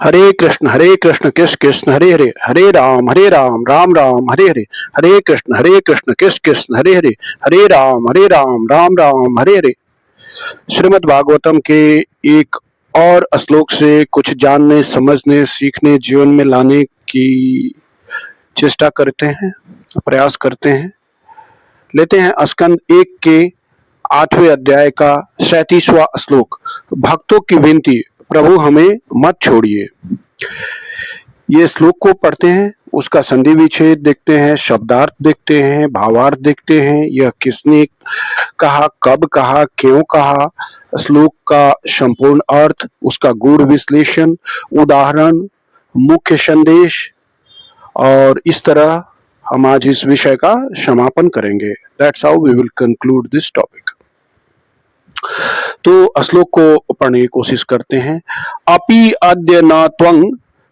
हरे कृष्ण कृष्ण कृष्ण हरे हरे, हरे राम राम हरे हरे, हरे कृष्ण कृष्ण कृष्ण हरे राम राम हरे हरे। श्रीमद् भागवतम के एक और श्लोक से कुछ जानने, समझने, सीखने, जीवन में लाने की चेष्टा करते हैं, प्रयास करते हैं। लेते हैं स्कंद 1 के 8वें अध्याय का 37वां श्लोक। भक्तों की विनती, प्रभु हमें मत छोड़िए। ये श्लोक को पढ़ते हैं, उसका संधि विच्छेद देखते हैं, शब्दार्थ देखते हैं, भावार्थ देखते हैं, यह किसने कहा, कब कहा, क्यों कहा, श्लोक का संपूर्ण अर्थ, उसका गूढ़ विश्लेषण, उदाहरण, मुख्य संदेश, और इस तरह हम आज इस विषय का समापन करेंगे। That's how we will conclude this topic. तो श्लोक को पढ़ने की कोशिश करते हैं। अपि अद्य न त्वं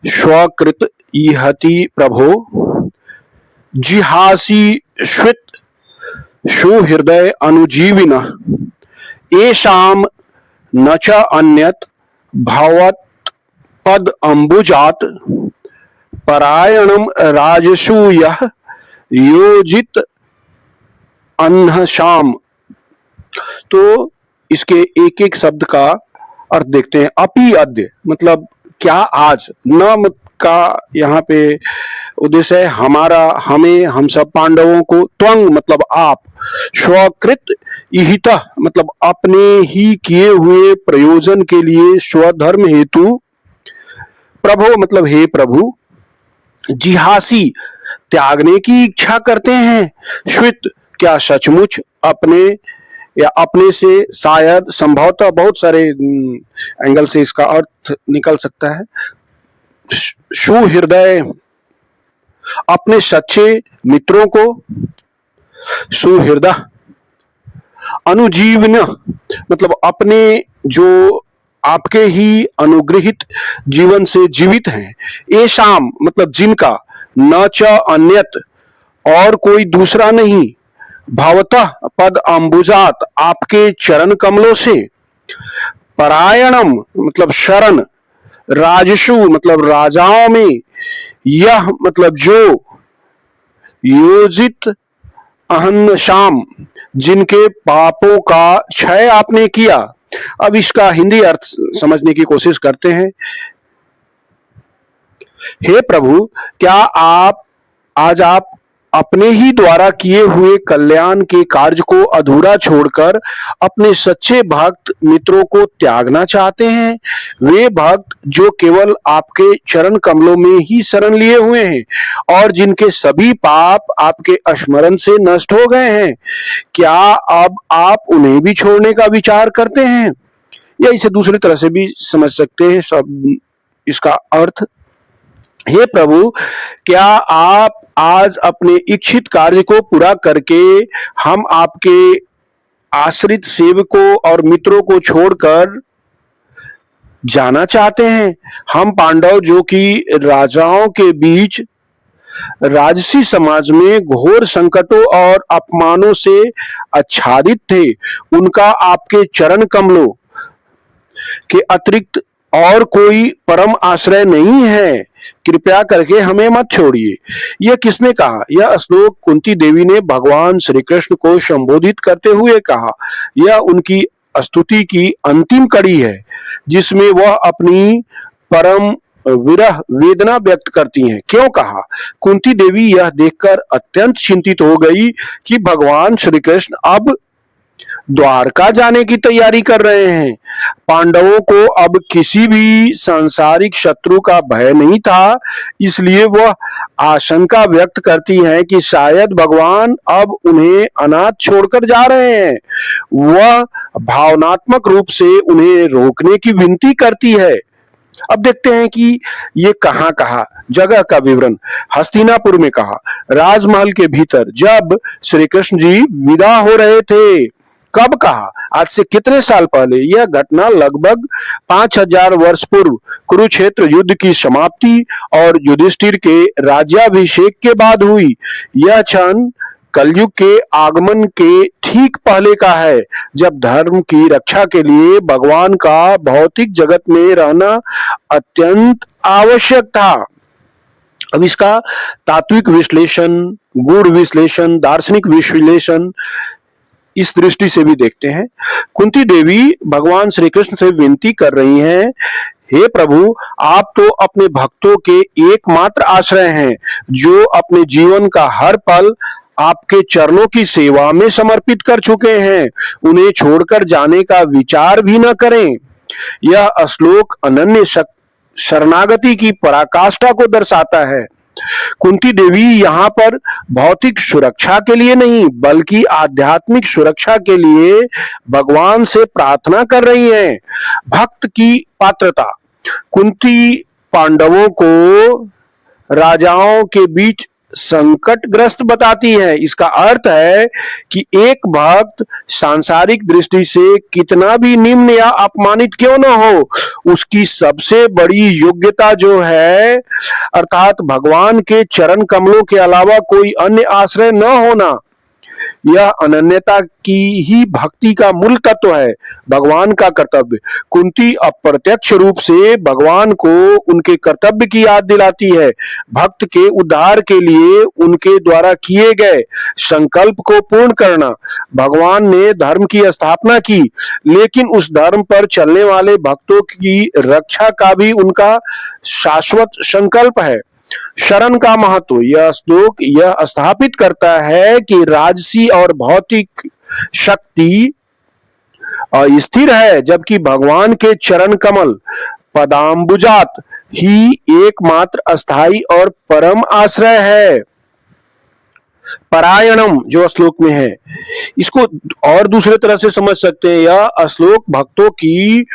स्वकृत इहति प्रभो, जिहासी श्वित सुहृदय अनुजीविनः, येषां न च अन्यत् भवत्पद अम्बुजात्, परायणं राजसूयः योजित अन्हशाम। तो इसके एक एक शब्द का अर्थ देखते हैं। अपि अद्य मतलब क्या आज, न का यहाँ पे उद्देश्य है हमारा, हमें, हम सब पांडवों को, त्वंग मतलब आप, स्वकृत इहित मतलब अपने ही किए हुए प्रयोजन के लिए, स्वधर्म हेतु, प्रभो मतलब हे प्रभु, जिहासी त्यागने की इच्छा करते हैं, श्वित क्या सचमुच, अपने या अपने से, शायद, संभवतः, बहुत सारे एंगल से इसका अर्थ निकल सकता है। सुहृदय अपने सच्चे मित्रों को, सुहृदय, अनुजीवन मतलब अपने जो आपके ही अनुग्रहित जीवन से जीवित हैं, येषाम मतलब जिनका, न च अन्यत और कोई दूसरा नहीं, भवतः पद अम्बुजात आपके चरण कमलों से, परायणम मतलब शरण, राजसु मतलब राजाओं में, यह मतलब जो, योजित अहन्नशाम जिनके पापों का क्षय आपने किया। अब इसका हिंदी अर्थ समझने की कोशिश करते हैं। हे प्रभु, क्या आप अपने ही द्वारा किए हुए कल्याण के कार्य को अधूरा छोड़कर अपने सच्चे भक्त मित्रों को त्यागना चाहते हैं? वे भक्त जो केवल आपके चरण कमलों में ही शरण लिए हुए हैं और जिनके सभी पाप आपके स्मरण से नष्ट हो गए हैं, क्या अब आप उन्हें भी छोड़ने का विचार करते हैं? या इसे दूसरी तरह से भी समझ सकते हैं सब इसका अर्थ। हे प्रभु, क्या आप आज अपने इच्छित कार्य को पूरा करके हम आपके आश्रित सेवकों और मित्रों को छोड़कर जाना चाहते हैं? हम पांडव जो कि राजाओं के बीच राजसी समाज में घोर संकटों और अपमानों से आच्छादित थे, उनका आपके चरण कमलों के अतिरिक्त और कोई परम आश्रय नहीं है। कृपया करके हमें मत छोड़िए। यह किसने कहा? यह श्लोक कुंती देवी ने भगवान श्री कृष्ण को संबोधित करते हुए कहा। यह उनकी स्तुति की अंतिम कड़ी है जिसमें वह अपनी परम विरह वेदना व्यक्त करती हैं। क्यों कहा? कुंती देवी यह देखकर अत्यंत चिंतित हो गई कि भगवान श्री कृष्ण अब द्वारका जाने की तैयारी कर रहे हैं। पांडवों को अब किसी भी सांसारिक शत्रु का भय नहीं था, इसलिए वह आशंका व्यक्त करती हैं कि शायद भगवान अब उन्हें अनाथ छोड़कर जा रहे हैं। वह भावनात्मक रूप से उन्हें रोकने की विनती करती है। अब देखते हैं कि ये कहाँ कहा। जगह का विवरण। हस्तिनापुर में कहा, राजमहल के भीतर जब श्री कृष्ण जी विदा हो रहे थे। कब कहा? आज से कितने साल पहले? यह घटना लगभग 5000 वर्ष पूर्व कुरुक्षेत्र युद्ध की समाप्ति और युधिष्ठिर के राज्याभिषेक के बाद हुई। यह क्षण कलयुग के आगमन के ठीक पहले का है, जब धर्म की रक्षा के लिए भगवान का भौतिक जगत में रहना अत्यंत आवश्यक था। अब इसका तात्विक विश्लेषण, गूढ़ विश्लेषण, दार्शनिक विश्लेषण इस दृष्टि से भी देखते हैं। कुंती देवी भगवान श्री कृष्ण से विनती कर रही हैं, हे प्रभु, आप तो अपने भक्तों के एकमात्र आश्रय हैं, जो अपने जीवन का हर पल आपके चरणों की सेवा में समर्पित कर चुके हैं। उन्हें छोड़कर जाने का विचार भी न करें। यह श्लोक अनन्य शरणागति की पराकाष्ठा को दर्शाता है। कुंती देवी यहाँ पर भौतिक सुरक्षा के लिए नहीं, बल्कि आध्यात्मिक सुरक्षा के लिए भगवान से प्रार्थना कर रही हैं। भक्त की पात्रता। कुंती पांडवों को राजाओं के बीच संकटग्रस्त बताती है। इसका अर्थ है कि एक भक्त सांसारिक दृष्टि से कितना भी निम्न या अपमानित क्यों न हो, उसकी सबसे बड़ी योग्यता जो है, अर्थात भगवान के चरण कमलों के अलावा कोई अन्य आश्रय न होना, यह अनन्यता की ही भक्ति का मूल तत्व है, भगवान का कर्तव्य। कुंती अप्रत्यक्ष रूप से भगवान को उनके कर्तव्य की याद दिलाती है। भक्त के उद्धार के लिए उनके द्वारा किए गए संकल्प को पूर्ण करना। भगवान ने धर्म की स्थापना की, लेकिन उस धर्म पर चलने वाले भक्तों की रक्षा का भी उनका शाश्वत संकल्प है। शरण का महत्व। यह श्लोक यह स्थापित करता है कि राजसी और भौतिक शक्ति अस्थिर है, जबकि भगवान के चरण कमल पदाम्बुजात ही एकमात्र अस्थाई और परम आश्रय है। परायणम जो श्लोक में है, इसको और दूसरे तरह से समझ सकते हैं। यह श्लोक भक्तों की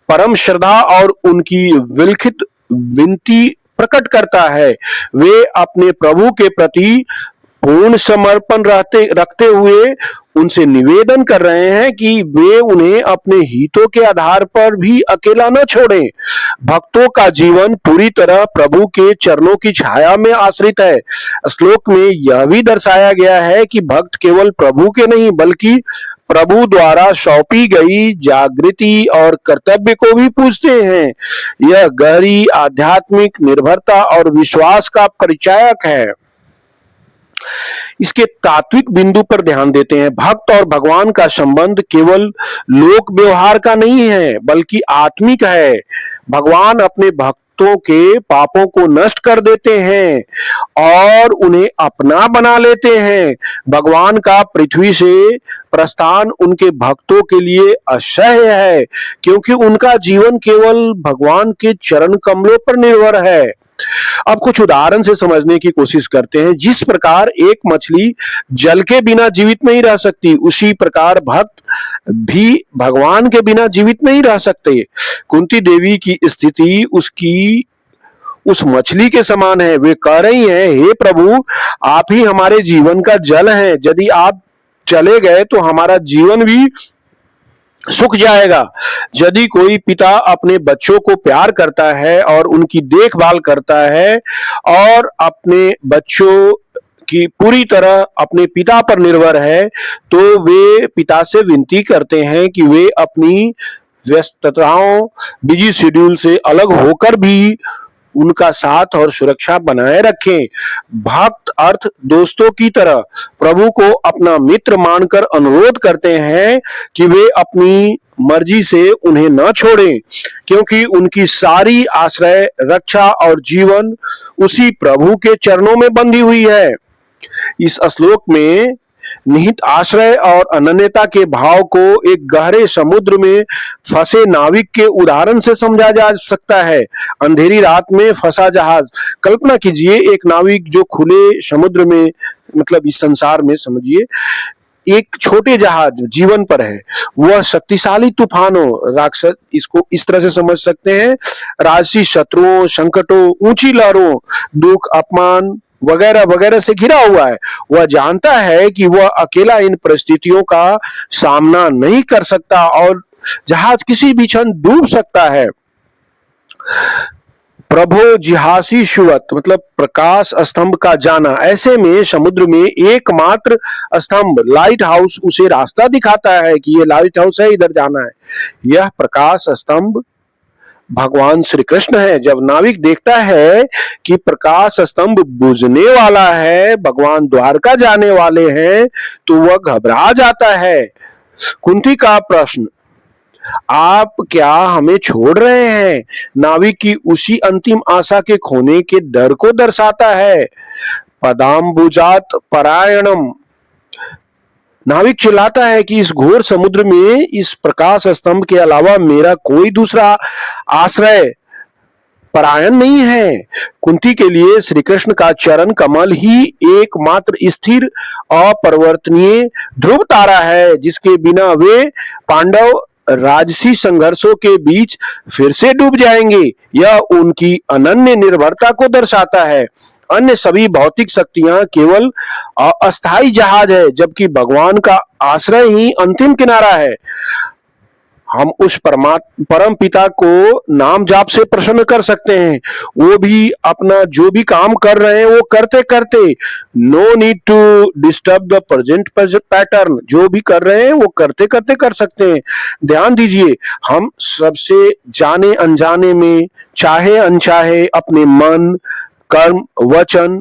परम श्रद्धा और उनकी विलखित विनती प्रकट करता है। वे अपने प्रभु के प्रति पूर्ण समर्पण रखते हुए उनसे निवेदन कर रहे हैं कि वे उन्हें अपने हितों के आधार पर भी अकेला न छोड़ें। भक्तों का जीवन पूरी तरह प्रभु के चरणों की छाया में आश्रित है। श्लोक में यह भी दर्शाया गया है कि भक्त केवल प्रभु के नहीं, बल्कि प्रभु द्वारा सौंपी गई जागृति और कर्तव्य को भी पूछते हैं। यह गहरी आध्यात्मिक निर्भरता और विश्वास का परिचायक है। इसके तात्विक बिंदु पर ध्यान देते हैं। भक्त और भगवान का संबंध केवल लोक व्यवहार का नहीं है, बल्कि आत्मिक है। भगवान अपने भक्तों के पापों को नष्ट कर देते हैं और उन्हें अपना बना लेते हैं। भगवान का पृथ्वी से प्रस्थान उनके भक्तों के लिए असह्य है, क्योंकि उनका जीवन केवल भगवान के चरण कमलों पर निर्भर है। अब कुछ उदाहरण से समझने की कोशिश करते हैं। जिस प्रकार एक मछली जल के बिना जीवित नहीं रह सकती, उसी प्रकार भक्त भी भगवान के बिना जीवित नहीं रह सकते। कुंती देवी की स्थिति उस मछली के समान है। वे कह रही हैं, हे प्रभु, आप ही हमारे जीवन का जल हैं। यदि आप चले गए तो हमारा जीवन भी सूख जाएगा। यदि कोई पिता अपने बच्चों को प्यार करता है और उनकी देखभाल करता है और अपने बच्चों की पूरी तरह अपने पिता पर निर्भर है, तो वे पिता से विनती करते हैं कि वे अपनी व्यस्तताओं, बिजी शेड्यूल से अलग होकर भी उनका साथ और सुरक्षा बनाए रखें। भक्त अर्थ दोस्तों की तरह प्रभु को अपना मित्र मानकर अनुरोध करते हैं कि वे अपनी मर्जी से उन्हें न छोड़ें, क्योंकि उनकी सारी आश्रय, रक्षा और जीवन उसी प्रभु के चरणों में बंधी हुई है। इस श्लोक में निहित आश्रय और अनन्यता के भाव को एक गहरे समुद्र में फंसे नाविक के उदाहरण से समझा जा सकता है। अंधेरी रात में फंसा जहाज। कल्पना कीजिए, एक नाविक जो खुले समुद्र में, मतलब इस संसार में समझिए, एक छोटे जहाज जीवन पर है। वह शक्तिशाली तूफानों, राक्षस, इसको इस तरह से समझ सकते हैं, राजसी शत्रुओं, संकटों, ऊंची लहरों, दुख, अपमान वगैरह वगैरह से घिरा हुआ है। वह जानता है कि वह अकेला इन परिस्थितियों का सामना नहीं कर सकता और जहाज किसी भी क्षण डूब सकता है। प्रभो जिहासी शुवत, मतलब प्रकाश स्तंभ का जाना। ऐसे में समुद्र में एकमात्र स्तंभ लाइट हाउस उसे रास्ता दिखाता है कि ये लाइट हाउस है, इधर जाना है। यह प्रकाश स्तंभ भगवान श्री कृष्ण है। जब नाविक देखता है कि प्रकाश स्तंभ बुझने वाला है, भगवान द्वारका जाने वाले हैं, तो वह घबरा जाता है। कुंती का प्रश्न, आप क्या हमें छोड़ रहे हैं, नाविक की उसी अंतिम आशा के खोने के डर को दर्शाता है। पदाम्बुजात परायणम, नाविक चिल्लाता है कि इस घोर समुद्र में इस प्रकाश स्तंभ के अलावा मेरा कोई दूसरा आश्रय परायण नहीं है। कुंती के लिए श्री कृष्ण का चरण कमल ही एकमात्र स्थिर अपरिवर्तनीय ध्रुव तारा है, जिसके बिना वे पांडव राजसी संघर्षों के बीच फिर से डूब जाएंगे। यह उनकी अनन्य निर्भरता को दर्शाता है। अन्य सभी भौतिक शक्तियां केवल अस्थायी जहाज है, जबकि भगवान का आश्रय ही अंतिम किनारा है। हम उस परम पिता को नाम जाप से प्रसन्न कर सकते हैं। वो भी अपना जो भी काम कर रहे हैं वो करते करते, no need to disturb the present pattern, जो भी कर रहे हैं वो करते करते कर सकते हैं। ध्यान दीजिए, हम सबसे जाने अनजाने में, चाहे अनचाहे, अपने मन, कर्म, वचन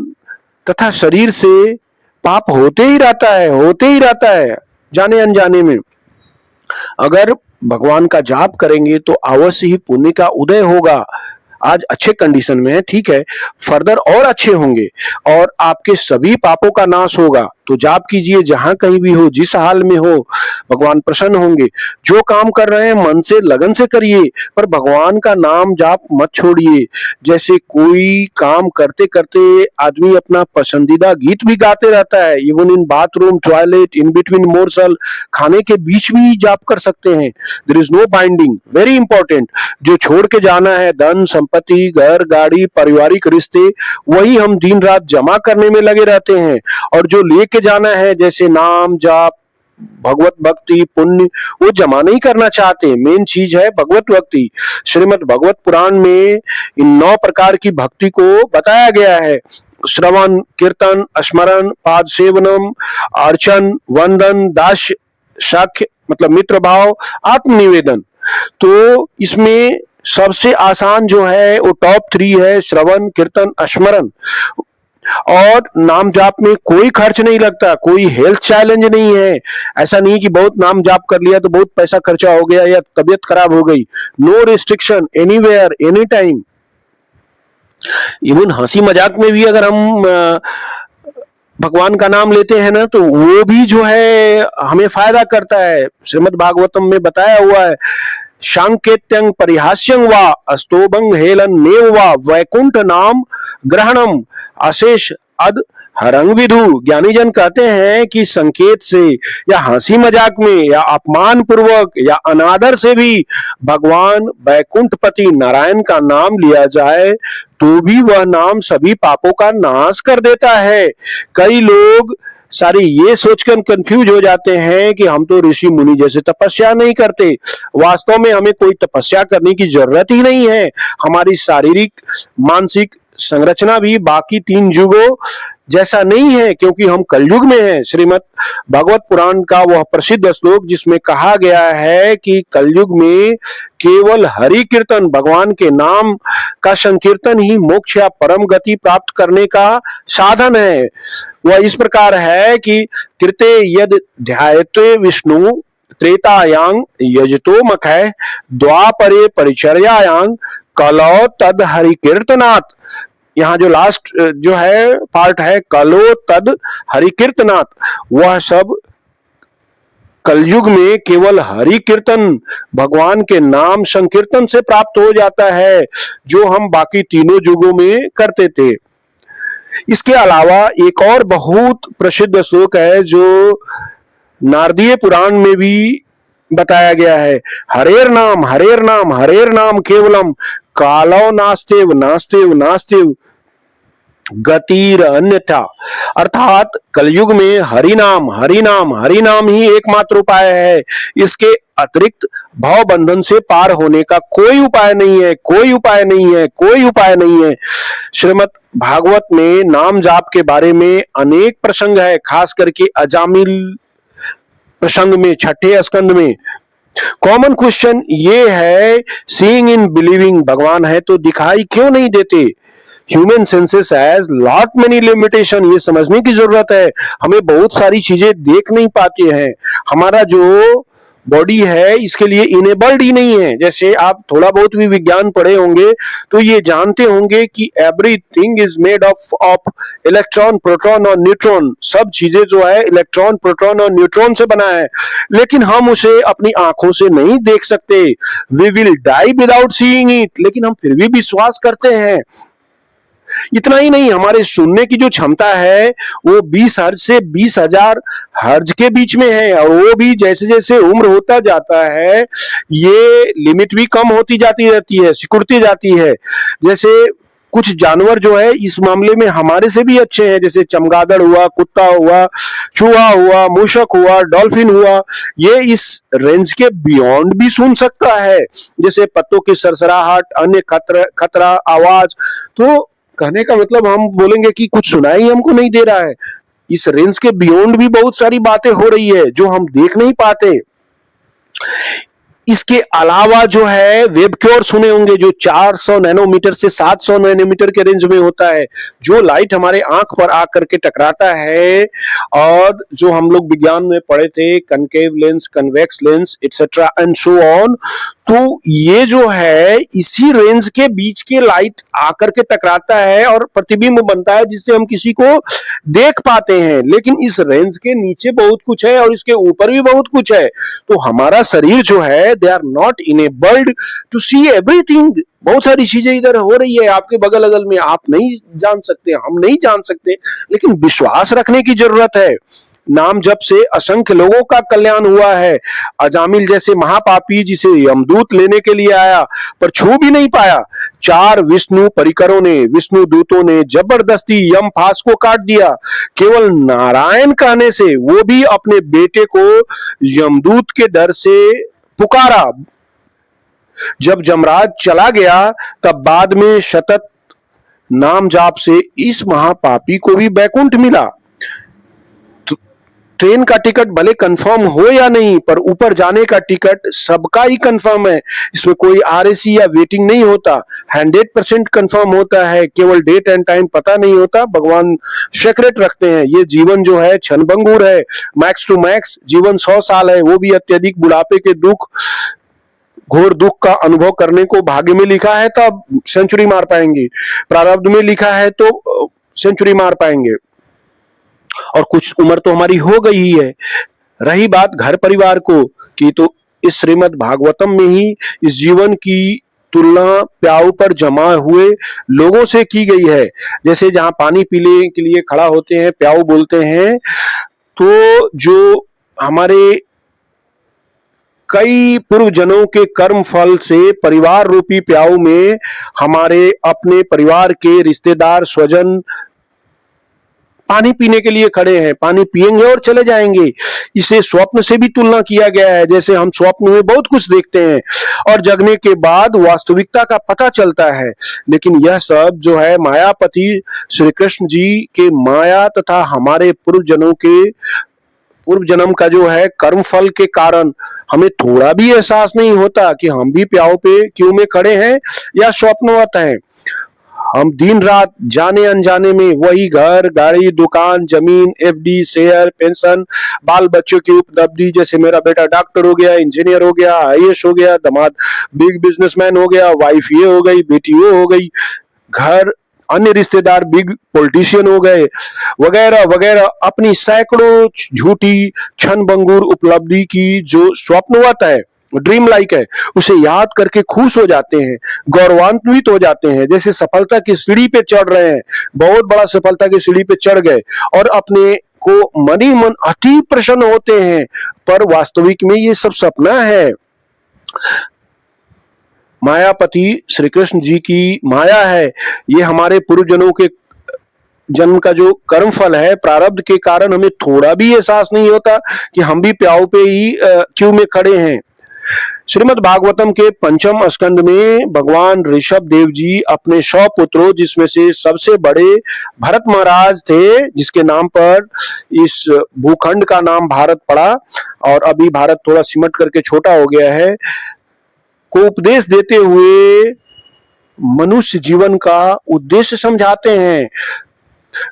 तथा शरीर से पाप होते ही रहता है जाने अनजाने में। अगर भगवान का जाप करेंगे तो अवश्य ही पुण्य का उदय होगा। आज अच्छे कंडीशन में है, ठीक है, फर्दर और अच्छे होंगे और आपके सभी पापों का नाश होगा। तो जाप कीजिए, जहां कहीं भी हो, जिस हाल में हो, भगवान प्रसन्न होंगे। जो काम कर रहे हैं मन से, लगन से करिए, पर भगवान का नाम जाप मत छोड़िए। जैसे कोई काम करते करते आदमी अपना पसंदीदा गीत भी गाते रहता है, even in bathroom, toilet, in between morsel, खाने के बीच भी जाप कर सकते हैं। There is no binding, very important. जो छोड़ के जाना है, धन संपत्ति, घर, गाड़ी, पारिवारिक रिश्ते, वही हम दिन रात जमा करने में लगे रहते हैं। और जो लेके जाना है, जैसे नाम जाप, भगवत भक्ति, पुण्य, वो जमा नहीं करना चाहते। मेन चीज है भगवत भक्ति। श्रीमद् भगवत पुराण में इन 9 प्रकार की भक्ति को बताया गया है। श्रवण, कीर्तन, स्मरण, पाद सेवनम, अर्चन, वंदन, दास्य, शाख्य मतलब मित्र भाव, आत्मनिवेदन। तो इसमें सबसे आसान जो है वो टॉप 3 है, श्रवण, कीर्तन, स्मरण। और नाम जाप में कोई खर्च नहीं लगता, कोई हेल्थ चैलेंज नहीं है। ऐसा नहीं कि बहुत नाम जाप कर लिया तो बहुत पैसा खर्चा हो गया या तबीयत खराब हो गई। No restriction, anywhere, any time. Even हंसी मजाक में भी अगर हम भगवान का नाम लेते हैं ना, तो वो भी जो है हमें फायदा करता है। श्रीमद् भागवतम में बताया हुआ है, सांकेत्यं परिहास्यं वा अस्तोभं हेलन नेव वा वैकुंठ नाम ग्रहणम अशेष अद हरंग विधु। ज्ञानी जन कहते हैं कि संकेत से या हंसी मजाक में या अपमान पूर्वक या अनादर से भी भगवान वैकुंठपति नारायण का नाम लिया जाए तो भी वह नाम सभी पापों का नाश कर देता है। कई लोग सारी ये सोचकर कंफ्यूज हो जाते हैं कि हम तो ऋषि मुनि जैसे तपस्या नहीं करते। वास्तव में हमें कोई तपस्या करने की जरूरत ही नहीं है। हमारी शारीरिक मानसिक संरचना भी बाकी 3 युगों जैसा नहीं है, क्योंकि हम कलयुग में हैं। श्रीमद् भगवत पुराण का वह प्रसिद्ध श्लोक जिसमें कहा गया है कि कलयुग में केवल हरि कीर्तन, भगवान के नाम का संकीर्तन ही मोक्ष या परम गति प्राप्त करने का साधन है। वह इस प्रकार है कि कृते यद ध्यायते विष्णु त्रेतायांग यजतो मखै द्वापरे परिचर्यायांग कलौ तद हरि कीर्तनात्। यहाँ जो लास्ट जो है पार्ट है, कलो तद हरि कीर्तनात्, वह सब कलयुग में केवल हरि कीर्तन, भगवान के नाम संकीर्तन से प्राप्त हो जाता है, जो हम बाकी 3 युगों में करते थे। इसके अलावा एक और बहुत प्रसिद्ध श्लोक है जो नारदीय पुराण में भी बताया गया है, हरेर नाम हरेर नाम हरेर नाम केवलम कालो नास्तेव नास्तेव नास्तेव गतिर अन्यथा। अर्थात कलयुग में हरि नाम हरि नाम हरि नाम ही एकमात्र उपाय है। इसके अतिरिक्त भाव बंधन से पार होने का कोई उपाय नहीं है, कोई उपाय नहीं है, कोई उपाय नहीं है। श्रीमद् भागवत में नाम जाप के बारे में अनेक प्रसंग है, खास करके अजामिल प्रसंग में 6ठे स्कंद में। कॉमन क्वेश्चन ये है, सीइंग इन बिलीविंग, भगवान है तो दिखाई क्यों नहीं देते? Human senses has lot many limitation, ये समझने की जरूरत है। हमें बहुत सारी चीजें देख नहीं पाते हैं, हमारा जो बॉडी है इसके लिए इनेबल्ड ही नहीं है। जैसे आप थोड़ा बहुत भी विज्ञान पढ़े होंगे तो ये जानते होंगे कि everything is made of electron, proton और न्यूट्रॉन। सब चीजें जो है इलेक्ट्रॉन, प्रोटॉन और न्यूट्रॉन से बना है, लेकिन हम उसे अपनी आंखों से नहीं देख सकते। We will die without seeing it, लेकिन हम फिर भी विश्वास करते हैं। इतना ही नहीं, हमारे सुनने की जो क्षमता है वो 20 हर्ज से 20,000 हर्ज के बीच में है, और वो भी जैसे जैसे उम्र होता जाता है ये लिमिट भी कम होती जाती रहती है, सिकुड़ती जाती है। जैसे कुछ जानवर जो है इस मामले में हमारे से भी अच्छे हैं, जैसे चमगादड़ हुआ, कुत्ता हुआ, चूहा हुआ, मूषक हुआ, डॉल्फिन हुआ, ये इस रेंज के बियॉन्ड भी सुन सकता है, जैसे पत्तों की सरसराहट, अन्य खतरा आवाज। तो कहने का मतलब हम बोलेंगे कि कुछ सुनाई हमको नहीं दे रहा है, इस रेंज के बियॉन्ड भी बहुत सारी बातें हो रही है जो हम देख नहीं पाते। इसके अलावा जो है वेब क्योर सुने होंगे, जो 400 नैनोमीटर से 700 नैनोमीटर के रेंज में होता है, जो लाइट हमारे आंख पर आकर के टकराता है, और जो हम लोग विज्ञान में पढ़े थे, concave lens, convex lens etcetera and so on. तो ये जो है इसी रेंज के बीच के लाइट आकर के टकराता है और प्रतिबिंब बनता है, जिससे हम किसी को देख पाते हैं। लेकिन इस रेंज के नीचे बहुत कुछ है और इसके ऊपर भी बहुत कुछ है। तो हमारा शरीर जो है they are not enabled to see everything. बहुत सारी चीजें इधर हो रही है आपके बगल अगल में, आप नहीं जान सकते, हम नहीं जान सकते, लेकिन विश्वास रखने की जरूरत है। नाम जप से असंख्य लोगों का कल्याण हुआ है। अजामिल जैसे महापापी जिसे यमदूत लेने के लिए आया पर छू भी नहीं पाया, 4 विष्णु परिकरों ने, विष्णु दूतों ने जबरदस्ती यम फांस को काट दिया। केवल नारायण कहने से, वो भी अपने बेटे को यमदूत के डर से पुकारा। जब जमराज चला गया तब बाद में सतत नाम जाप से इस महापापी को भी बैकुंठ मिला। ट्रेन का टिकट भले कंफर्म हो या नहीं, पर ऊपर जाने का टिकट सबका ही कंफर्म है। इसमें कोई आरएसी या वेटिंग नहीं होता, 100% कंफर्म होता है। केवल डेट एंड टाइम पता नहीं होता, भगवान सीक्रेट रखते हैं। ये जीवन जो है क्षणभंगुर है, मैक्स टू मैक्स जीवन 100 साल है, वो भी अत्यधिक बुढ़ापे के दुख, घोर दुख का अनुभव करने को भाग्य में लिखा है तब सेंचुरी मार पाएंगे, प्रारब्ध में लिखा है तो सेंचुरी मार पाएंगे। और कुछ उम्र तो हमारी हो गई ही है। रही बात घर परिवार को की, तो इस श्रीमद् भागवतम में ही इस जीवन की तुलना प्याऊ पर जमा हुए लोगों से की गई है। जैसे जहां पानी पीने के लिए खड़ा होते हैं प्याऊ बोलते हैं, तो जो हमारे कई पूर्व जनों के कर्म फल से परिवार रूपी प्याऊ में हमारे अपने परिवार के रिश्तेदार स्वजन पानी पीने के लिए खड़े हैं, पानी पिएंगे और चले जाएंगे। इसे स्वप्न से भी तुलना किया गया है। जैसे हम स्वप्न में बहुत कुछ देखते हैं और जगने के बाद वास्तविकता का पता चलता है, लेकिन यह सब जो है मायापति श्री कृष्ण जी के माया तथा हमारे पूर्व जन्म का जो है कर्म फल के कारण हमें थोड़ा भी एहसास नहीं होता कि हम भी प्याऊ पे क्यों में खड़े हैं या स्वप्नवत हैं। हम दिन रात जाने अनजाने में वही घर, गाड़ी, दुकान, जमीन, एफडी, शेयर, पेंशन, बाल बच्चों की उपलब्धि, जैसे मेरा बेटा डॉक्टर हो गया, इंजीनियर हो गया, आईएएस हो गया, दामाद बिग बिजनेसमैन हो गया, वाइफ ये हो गई, बेटी वो हो गई, घर, अन्य रिश्तेदार बिग पॉलिटिशियन हो गए, वगैरह वगैरह, अपनी सैकड़ों झूठी क्षणभंगुर उपलब्धि की जो स्वप्नवत है, ड्रीम लाइक है, उसे याद करके खुश हो जाते हैं, गौरवान्वित हो जाते हैं, जैसे सफलता की सीढ़ी पे चढ़ रहे हैं, बहुत बड़ा सफलता की सीढ़ी पे चढ़ गए और अपने को मनी मन अति प्रसन्न होते हैं। पर वास्तविक में ये सब सपना है। मायापति श्री कृष्ण जी की माया है, ये हमारे पूर्वजनों के जन्म का जो कर्म फल है, प्रारब्ध के कारण हमें थोड़ा भी एहसास नहीं होता कि हम भी प्याऊ पे ही क्यों में खड़े हैं। श्रीमद् भागवतम के पंचम स्कंद में भगवान ऋषभ देव जी अपने 100 पुत्रों, जिसमें से सबसे बड़े भरत महाराज थे, जिसके नाम पर इस भूखंड का नाम भारत पड़ा और अभी भारत थोड़ा सिमट करके छोटा हो गया है, को उपदेश देते हुए मनुष्य जीवन का उद्देश्य समझाते हैं।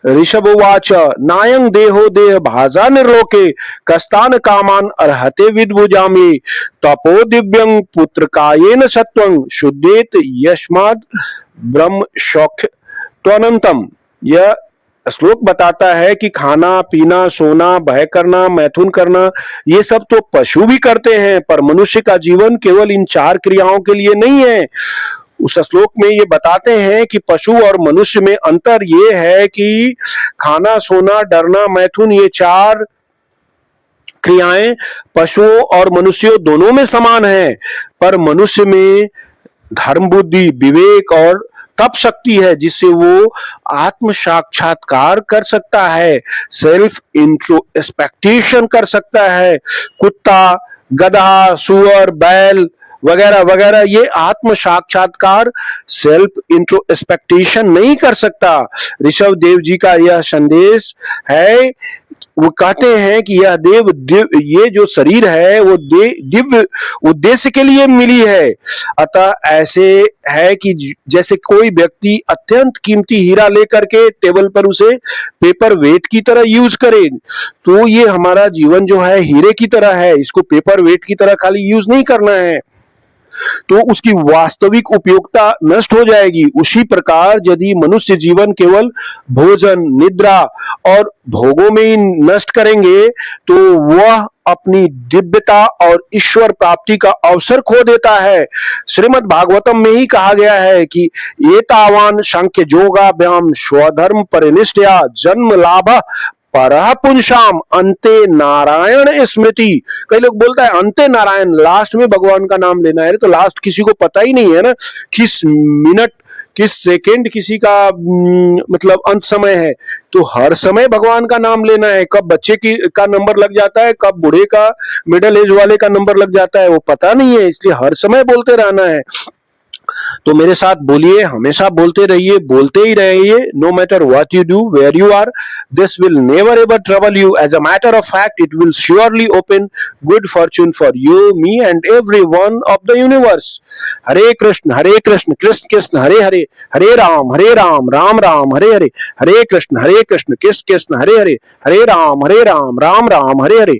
ऋषभोवाच नायं देहो देह भाजा निर्लोके कस्तान कामान अर्हते विद्भुजामि तपो दिव्यं पुत्रकायेन सत्वं शुद्धेत यस्माद् ब्रह्म सौख्य त्वनंतम। यह श्लोक बताता है कि खाना पीना, सोना, भय करना, मैथुन करना, ये सब तो पशु भी करते हैं, पर मनुष्य का जीवन केवल इन 4 क्रियाओं के लिए नहीं है। उस श्लोक में ये बताते हैं कि पशु और मनुष्य में अंतर ये है कि खाना, सोना, डरना, मैथुन, ये 4 क्रियाएं पशुओं और मनुष्यों दोनों में समान है, पर मनुष्य में धर्म, बुद्धि, विवेक और तप शक्ति है, जिससे वो आत्म साक्षात्कार कर सकता है, सेल्फ इंट्रोस्पेक्टेशन कर सकता है। कुत्ता, गधा, सुअर, बैल वगैरह वगैरह ये आत्म साक्षात्कार, सेल्फ इंट्रोस्पेक्टेशन नहीं कर सकता। ऋषभ देव जी का यह संदेश है। वो कहते हैं कि यह ये जो शरीर है वो दिव्य उद्देश्य के लिए मिली है। अतः ऐसे है कि जैसे कोई व्यक्ति अत्यंत कीमती हीरा लेकर के टेबल पर उसे पेपर वेट की तरह यूज करे, तो ये हमारा जीवन जो है हीरे की तरह है, इसको पेपर वेट की तरह खाली यूज नहीं करना है, तो उसकी वास्तविक उपयोगिता नष्ट हो जाएगी। उसी प्रकार यदि मनुष्य जीवन केवल भोजन, निद्रा और भोगों में ही नष्ट करेंगे तो वह अपनी दिव्यता और ईश्वर प्राप्ति का अवसर खो देता है। श्रीमद् भागवतम में ही कहा गया है कि ये तावान सांख्य योगाभ्याम स्वधर्म परिनिष्ठया जन्म लाभ परः पुंसाम अंते नारायण स्मृति। कई लोग बोलता है अंते नारायण, लास्ट में भगवान का नाम लेना है, तो लास्ट किसी को पता ही नहीं है ना, किस मिनट किस सेकंड किसी का मतलब अंत समय है। तो हर समय भगवान का नाम लेना है, कब बच्चे की का नंबर लग जाता है, कब बूढ़े का, मिडिल एज वाले का नंबर लग जाता है, वो पता नहीं है, इसलिए हर समय बोलते रहना है। तो मेरे साथ बोलिए, हमेशा बोलते रहिए, बोलते ही रहिए। No matter what you do, where you are, this will never ever trouble you. As a matter of fact it will surely open good fortune for you, me and every one of the universe. Hare Krishna Krishna Krishna Hare Hare, Hare Ram Ram Ram Hare Hare, Hare Krishna Krishna Krishna Hare Hare, Hare Ram Ram Ram Hare Hare.